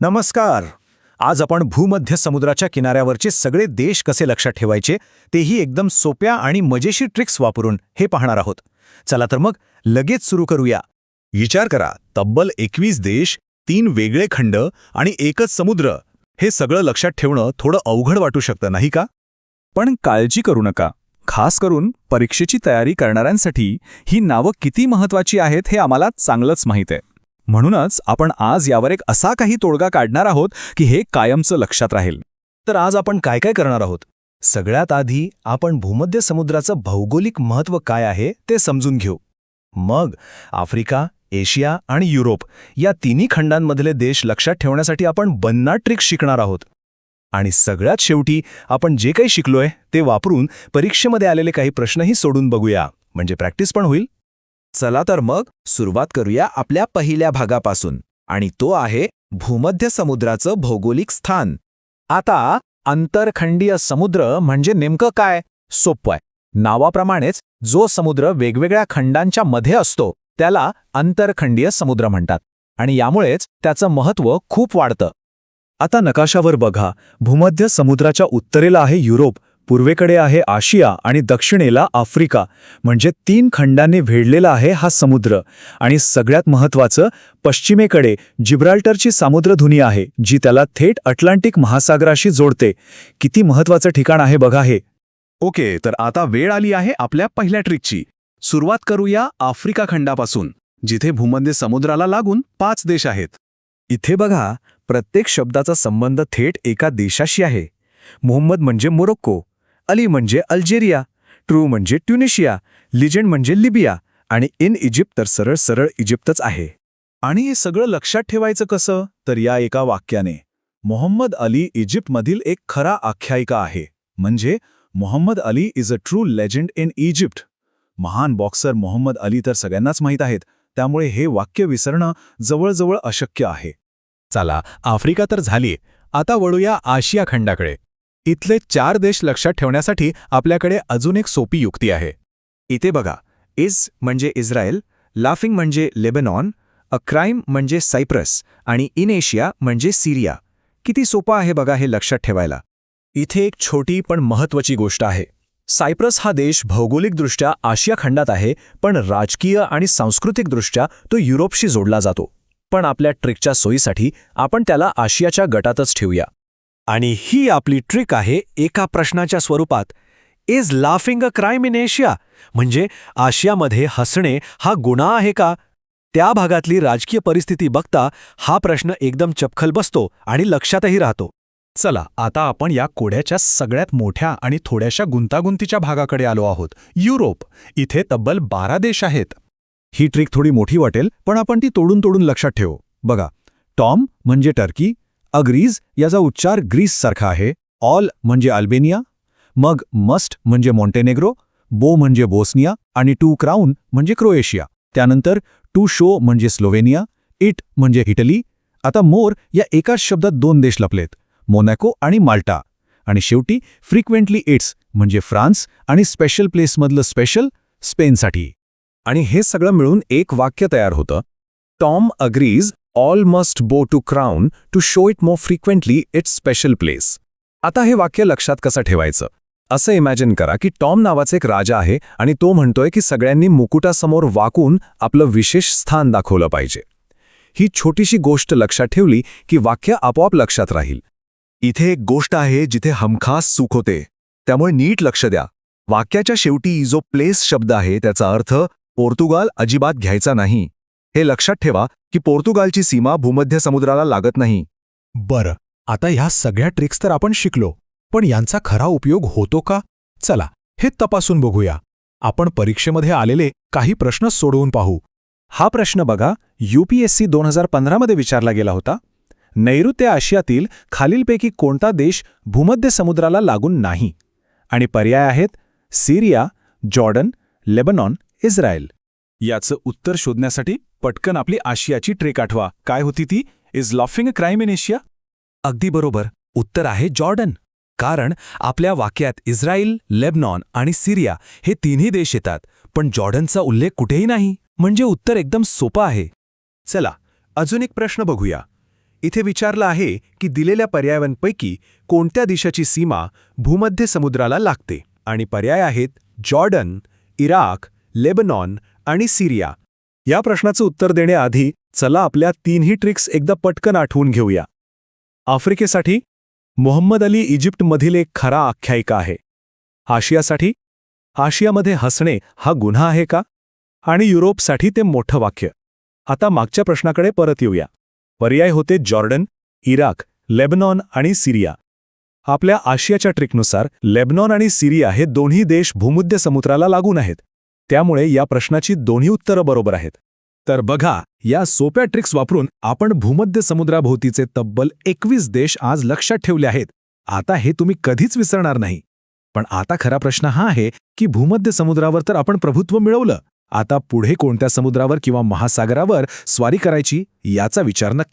नमस्कार. आज आपण भूमध्य समुद्राच्या किनाऱ्यावरचे सगळे देश कसे लक्षात ठेवायचे तेही एकदम सोप्या आणि मजेशीर ट्रिक्स वापरून हे पाहणार आहोत. चला तर मग लगेच सुरू करूया. विचार करा, तब्बल 21 देश, 3 वेगळे खंड आणि एकच समुद्र. हे सगळं लक्षात ठेवणं थोडं अवघड वाटू शकतं, नाही का? पण काळजी करू नका. खास करून परीक्षेची तयारी करणाऱ्यांसाठी ही नावं किती महत्त्वाची आहेत हे आम्हाला चांगलंच माहीत आहे. म्हणूनच आपण आज यावर एक असा काही तोडगा काढणार आहोत की हे कायमचं लक्षात राहील. तर आज आपण काय काय करणार आहोत? सगळ्यात आधी आपण भूमध्य समुद्राचं भौगोलिक महत्त्व काय आहे ते समजून घेऊ. मग आफ्रिका, एशिया आणि युरोप या तिन्ही खंडांमधले देश लक्षात ठेवण्यासाठी आपण भन्नाट ट्रिक्स शिकणार आहोत. आणि सगळ्यात शेवटी आपण जे काही शिकलोय ते वापरून परीक्षेमध्ये आलेले काही प्रश्नही सोडून बघूया, म्हणजे प्रॅक्टिस पण होईल. चला तर मग सुरुवात करूया आपल्या पहिल्या भागापासून, आणि तो आहे भूमध्य समुद्राचं भौगोलिक स्थान. आता आंतरखंडीय समुद्र म्हणजे नेमकं काय? सोपं आहे. नावाप्रमाणेच जो समुद्र वेगवेगळ्या खंडांच्या मध्ये असतो त्याला आंतरखंडीय समुद्र म्हणतात, आणि यामुळेच त्याचं महत्त्व खूप वाढतं. आता नकाशावर बघा. भूमध्य समुद्राच्या उत्तरेला आहे युरोप, पूर्वेकडे आहे आशिया आणि दक्षिणेला आफ्रिका. म्हणजे 3 खंडांनी वेढलेला आहे हा समुद्र. आणि सगळ्यात महत्त्वाचं, पश्चिमेकडे जिब्राल्टरची सामुद्रधुनी आहे, जी त्याला थेट अटलांटिक महासागराशी जोडते. किती महत्त्वाचं ठिकाण आहे बघा हे. ओके, तर आता वेळ आली आहे आपल्या पहिल्या ट्रिकची. सुरुवात करूया आफ्रिका खंडापासून, जिथे भूमध्य समुद्राला लागून 5 देश आहेत. इथे बघा, प्रत्येक शब्दाचा संबंध थेट एका देशाशी आहे. मोहम्मद म्हणजे मोरोक्को, अली म्हणजे अल्जेरिया, ट्रू म्हणजे ट्युनिशिया, लिजेंड म्हणजे लिबिया, आणि इन इजिप्त तर सरळ सरळ इजिप्तच आहे. आणि हे सगळं लक्षात ठेवायचं कसं? तर या एका वाक्याने. मोहम्मद अली इजिप्तमधील एक खरा आख्यायिका आहे. म्हणजे Muhammad Ali is a true legend in Egypt. महान बॉक्सर मोहम्मद अली तर सगळ्यांनाच माहीत आहेत, त्यामुळे हे वाक्य विसरणं जवळजवळ अशक्य आहे. चला, आफ्रिका तर झाली. आता वळूया आशिया खंडाकडे. इथले 4 देश लक्षात ठेवण्यासाठी आपल्याकडे अजून एक सोपी युक्ती आहे. इथे बघा, इज म्हणजे इस्रायल, लाफिंग म्हणजे लेबनॉन, अ क्राईम म्हणजे सायप्रस, आणि इन एशिया म्हणजे सिरिया. किती सोपं आहे बघा हे लक्षात ठेवायला. इथे एक छोटी पण महत्त्वाची गोष्ट आहे. सायप्रस हा देश भौगोलिकदृष्ट्या आशिया खंडात आहे, पण राजकीय आणि सांस्कृतिकदृष्ट्या तो युरोपशी जोडला जातो. पण आपल्या ट्रिकच्या सोयीसाठी आपण त्याला आशियाच्या गटातच ठेवूया. आणि ही आपली ट्रिक आहे एका प्रश्नाच्या स्वरूपात. Is laughing a crime in Asia? म्हणजे आशियामध्ये हसणे हा गुन्हा आहे का? त्या भागातली राजकीय परिस्थिती बघता हा प्रश्न एकदम चपखल बसतो आणि लक्षातही राहतो. चला, आता आपण या कोड्याच्या सगळ्यात मोठ्या आणि थोड्याशा गुंतागुंतीच्या भागाकडे आलो आहोत. युरोप. इथे तब्बल 12 देश आहेत. ही ट्रिक थोडी मोठी वाटेल, पण आपण ती तोडून तोडून लक्षात ठेवू. बघा, टॉम म्हणजे टर्की, अग्रीज याचा उच्चार ग्रीससारखा आहे, ऑल म्हणजे अल्बेनिया, मग मस्ट म्हणजे मॉन्टेनेग्रो, बो म्हणजे बोस्निया, आणि टू क्राऊन म्हणजे क्रोएशिया. त्यानंतर टू शो म्हणजे स्लोवेनिया, इट म्हणजे इटली. आता मोर या एकाच शब्दात 2 देश लपलेत, मोनॅको आणि माल्टा. आणि शेवटी फ्रिक्वेंटली इट्स म्हणजे फ्रान्स आणि स्पेशल प्लेसमधलं स्पेशल, स्पेनसाठी. आणि हे सगळं मिळून एक वाक्य तयार होतं. Tom agrees all must go to crown to show it more frequently it's special place. आता हे वाक्य लक्षात कसं ठेवायचं? असं इमॅजिन करा की टॉम नावाचा एक राजा आहे आणि तो म्हणतोय की सगळ्यांनी मुकुटासमोर वाकून आपलं विशेष स्थान दाखवलं पाहिजे. ही छोटीशी गोष्ट लक्षात ठेवली की वाक्य आपोआप लक्षात राहील. इथे एक गोष्ट आहे जिथे हमखास चूक होते, त्यामुळे नीट लक्ष द्या. वाक्याच्या शेवटी जो प्लेस शब्द आहे त्याचा अर्थ पोर्तुगाल अजिबात घ्यायचा नाही. हे लक्षात ठेवा की पोर्तुगालची सीमा भूमध्य समुद्राला लागत नाही. बरं, आता ह्या सगळ्या ट्रिक्स तर आपण शिकलो, पण यांचा खरा उपयोग होतो का? चला, हे तपासून बघूया. आपण परीक्षेमध्ये आलेले काही प्रश्न सोडवून पाहू. हा प्रश्न बघा, UPSC 2015 मध्ये विचारला गेला होता. नैऋत्य आशियातील खालीलपैकी कोणता देश भूमध्य समुद्राला लागून नाही? आणि पर्याय आहेत सिरिया, जॉर्डन, लेबनॉन, इस्रायल. याचं उत्तर शोधण्यासाठी पटकन आपली आशियाची ट्रेक आठवा. काय होती ती? Is laughing a crime in Asia? अगदी बरोबर. उत्तर आहे जॉर्डन. कारण आपल्या वाक्यात इस्रायल, लेबनॉन आणि सिरिया हे तिन्ही देश येतात, पण जॉर्डनचा उल्लेख कुठेही नाही. म्हणजे उत्तर एकदम सोपं आहे. चला, अजून एक प्रश्न बघूया. इथे विचारलं आहे की दिलेल्या पर्यायांपैकी कोणत्या देशाची सीमा भूमध्य समुद्राला लागते आणि पर्याय आहेत जॉर्डन, इराक, लेबनॉन आणि सिरिया. या प्रश्नाचं उत्तर देण्याआधी चला आपल्या तीनही ट्रिक्स एकदा पटकन आठवून घेऊया. आफ्रिकेसाठी मोहम्मद अली इजिप्तमधील एक खरा आख्यायिका आहे. आशियासाठी आशियामध्ये हसणे हा गुन्हा आहे का? आणि युरोपसाठी ते मोठं वाक्य. आता मागच्या प्रश्नाकडे परत येऊया. पर्याय होते जॉर्डन, इराक, लेबनॉन आणि सिरिया. आपल्या आशियाच्या ट्रिकनुसार लेबनॉन आणि सिरिया हे दोन्ही देश भूमध्य समुद्राला लागून आहेत. त्यामुळे या प्रश्नाची दोन्ही उत्तरं बरोबर आहेत. तर बघा, या सोप्या ट्रिक्स वापरून आपण भूमध्य समुद्राभोवतीचे तब्बल 21 देश आज लक्षात ठेवले आहेत. आता हे तुम्ही कधीच विसरणार नाही. पण आता खरा प्रश्न हा आहे की भूमध्य समुद्रावर तर आपण प्रभुत्व मिळवलं. आता पुढे कोणत्या समुद्रावर किंवा महासागरावर स्वारी करायची याचा विचार नक्की